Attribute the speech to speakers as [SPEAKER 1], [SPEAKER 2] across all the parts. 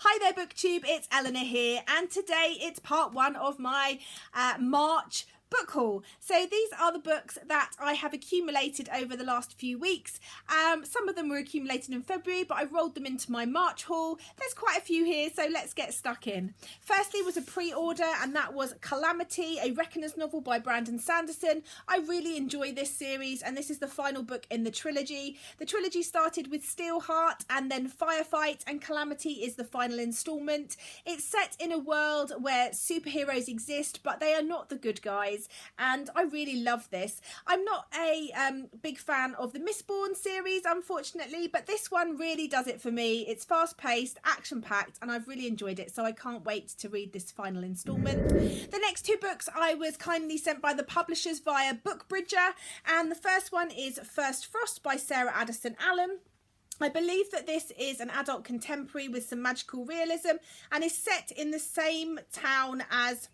[SPEAKER 1] Hi there BookTube, it's Eleanor here, and today it's part one of my March book haul. So these are the books that I have accumulated over the last few weeks. Some of them were accumulated in February, but I've rolled them into my March haul. There's quite a few here, so let's get stuck in. Firstly was a pre-order, and that was Calamity, a Reckoner's novel by Brandon Sanderson. I really enjoy this series, and this is the final book in the trilogy. The trilogy started with Steelheart and then Firefight, and Calamity is the final instalment. It's set in a world where superheroes exist, but they are not the good guys. And I really love this. I'm not a big fan of the Mistborn series, unfortunately, but this one really does it for me. It's fast-paced, action-packed, and I've really enjoyed it, so I can't wait to read this final instalment. The next two books I was kindly sent by the publishers via Bookbridger, and the first one is First Frost by Sarah Addison Allen. I believe that this is an adult contemporary with some magical realism and is set in the same town as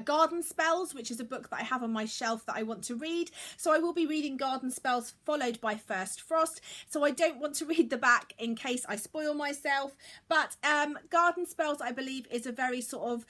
[SPEAKER 1] Garden Spells, which is a book that I have on my shelf that I want to read. So I will be reading Garden Spells followed by First Frost, so I don't want to read the back in case I spoil myself. But Garden Spells, I believe, is a very sort of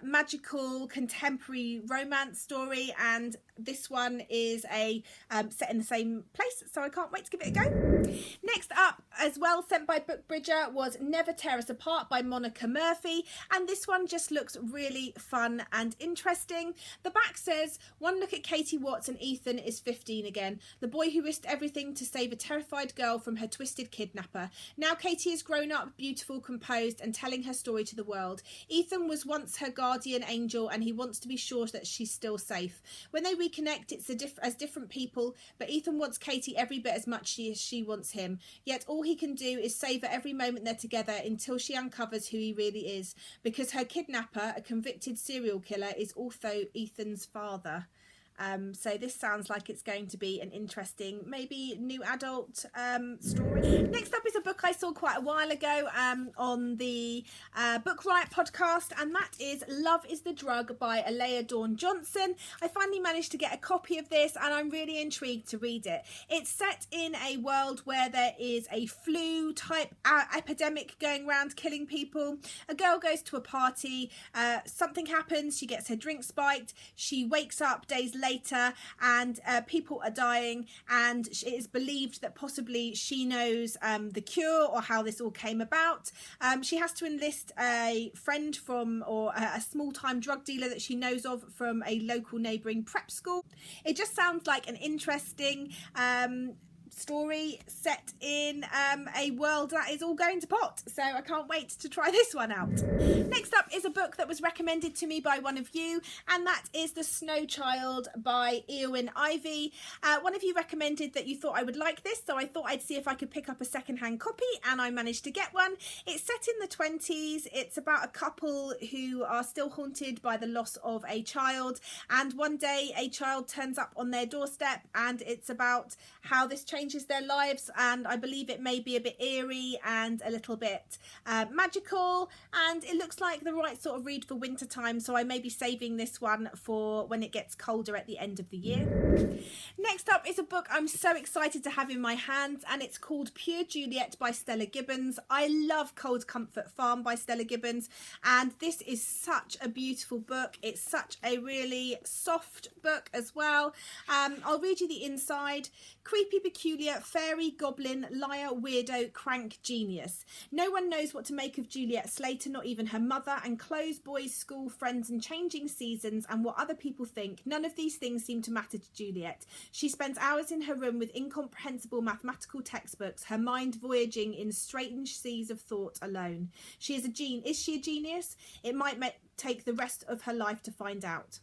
[SPEAKER 1] magical contemporary romance story, and this one is a set in the same place, so I can't wait to give it a go. Next up, as well, sent by Bookbridger, was Never Tear Us Apart by Monica Murphy, and this one just looks really fun and interesting. The back says, one look at Katie Watts and Ethan is 15 again, the boy who risked everything to save a terrified girl from her twisted kidnapper. Now Katie is grown up, beautiful, composed, and telling her story to the world. Ethan was once her guardian angel, and he wants to be sure that she's still safe. When they reconnect, it's as different people, but Ethan wants Katie every bit as much as she wants him. Yet all he can do is savour every moment they're together until she uncovers who he really is, because her kidnapper, a convicted serial killer, is also Ethan's father. So this sounds like it's going to be an interesting, maybe new adult story. Next up is a book I saw quite a while ago on the Book Riot podcast, and that is Love is the Drug by Alea Dawn Johnson. I finally managed to get a copy of this, and I'm really intrigued to read it. It's set in a world where there is a flu type epidemic going around killing people. A girl goes to a party, something happens, she gets her drink spiked, she wakes up days later, and people are dying, and it is believed that possibly she knows the cure or how this all came about. She has to enlist a friend from, or a small-time drug dealer that she knows of from a local neighbouring prep school. It just sounds like an interesting story set in a world that is all going to pot, so I can't wait to try this one out. Next up is a book that was recommended to me by one of you, and that is The Snow Child by Eowyn Ivey. One of you recommended that you thought I would like this, so I thought I'd see if I could pick up a second-hand copy, and I managed to get one. It's set in the 20s. It's about a couple who are still haunted by the loss of a child, and one day a child turns up on their doorstep, and it's about how this changes their lives, and I believe it may be a bit eerie and a little bit magical, and it looks like the right sort of read for winter time, so I may be saving this one for when it gets colder at the end of the year. Next up is a book I'm so excited to have in my hands, and it's called Pure Juliet by Stella Gibbons. I love Cold Comfort Farm by Stella Gibbons, and this is such a beautiful book. It's such a really soft book as well. I'll read you the inside. Creepy, peculiar, fairy, goblin, liar, weirdo, crank, genius. No one knows what to make of Juliet Slater, not even her mother, and clothes, boys, school, friends, and changing seasons, and what other people think. None of these things seem to matter to Juliet. She spends hours in her room with incomprehensible mathematical textbooks, her mind voyaging in strange seas of thought alone. She is Is she a genius? It might take the rest of her life to find out.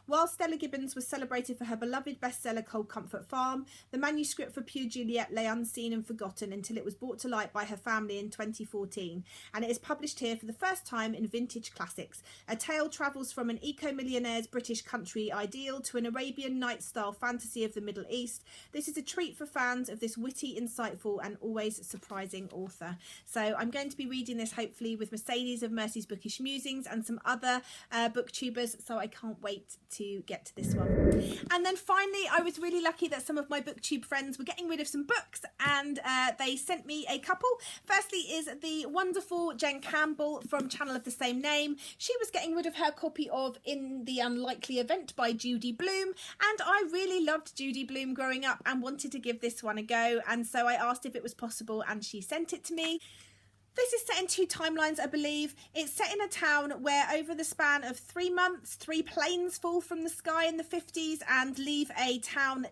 [SPEAKER 1] While Stella Gibbons was celebrated for her beloved bestseller Cold Comfort Farm, the manuscript for Pure Juliet lay unseen and forgotten until it was brought to light by her family in 2014, and it is published here for the first time in Vintage Classics. A tale travels from an eco-millionaire's British country ideal to an Arabian Nights-style fantasy of the Middle East. This is a treat for fans of this witty, insightful and always surprising author. So I'm going to be reading this hopefully with Mercedes of Mercy's Bookish Musings and some other booktubers, so I can't wait wait to get to this one. And then finally, I was really lucky that some of my booktube friends were getting rid of some books, and they sent me a couple. Firstly is the wonderful Jen Campbell from channel of the same name. She was getting rid of her copy of In the Unlikely Event by Judy Blume, and I really loved Judy Blume growing up and wanted to give this one a go, and so I asked if it was possible and she sent it to me. This is set in 2 timelines, I believe. It's set in a town where over the span of 3 months, 3 planes fall from the sky in the 50s and leave a town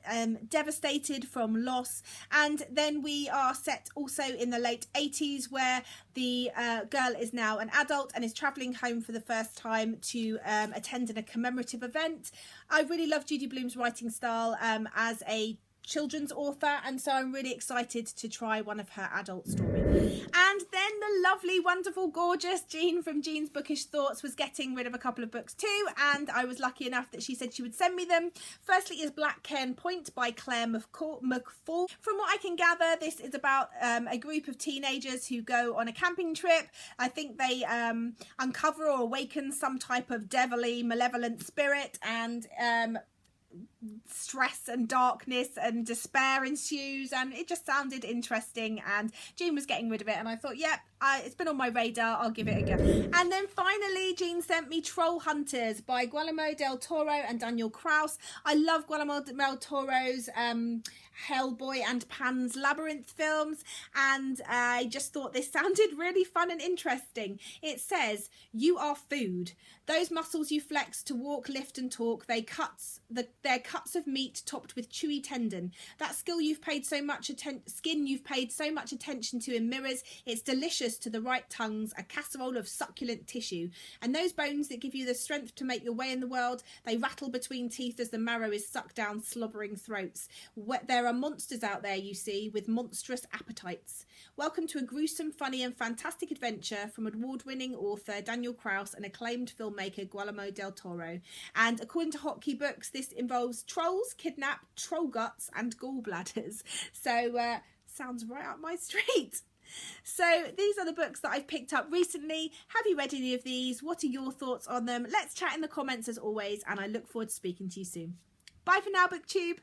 [SPEAKER 1] devastated from loss. And then we are set also in the late 80s, where the girl is now an adult and is travelling home for the first time to attend a commemorative event. I really love Judy Blume's writing style as a children's author, and so I'm really excited to try one of her adult stories. And then the lovely, wonderful, gorgeous Jean from Jean's Bookish Thoughts was getting rid of a couple of books too, and I was lucky enough that she said she would send me them. Firstly is Black Cairn Point by Claire McFall. From what I can gather, this is about a group of teenagers who go on a camping trip. I think they uncover or awaken some type of devilly, malevolent spirit, and stress and darkness and despair ensues, and it just sounded interesting, and Jean was getting rid of it, and I thought, yep, it's been on my radar, I'll give it a go. And then finally Jean sent me Troll Hunters by Guillermo del Toro and Daniel Kraus. I love Guillermo del Toro's Hellboy and Pan's Labyrinth films, and I just thought this sounded really fun and interesting. It says, you are food. Those muscles you flex to walk, lift and talk, they're cuts of meat topped with chewy tendon. That skin you've paid so much attention to in mirrors, it's delicious to the right tongues, a casserole of succulent tissue. And those bones that give you the strength to make your way in the world, they rattle between teeth as the marrow is sucked down slobbering throats. There are monsters out there, you see, with monstrous appetites. Welcome to a gruesome, funny and fantastic adventure from award-winning author Daniel Kraus and acclaimed filmmaker Guillermo del Toro. And according to Hotkey Books, this involves trolls, kidnap, troll guts and gallbladders. So sounds right up my street. So these are the books that I've picked up recently. Have you read any of these? What are your thoughts on them? Let's chat in the comments as always, and I look forward to speaking to you soon. Bye for now, BookTube.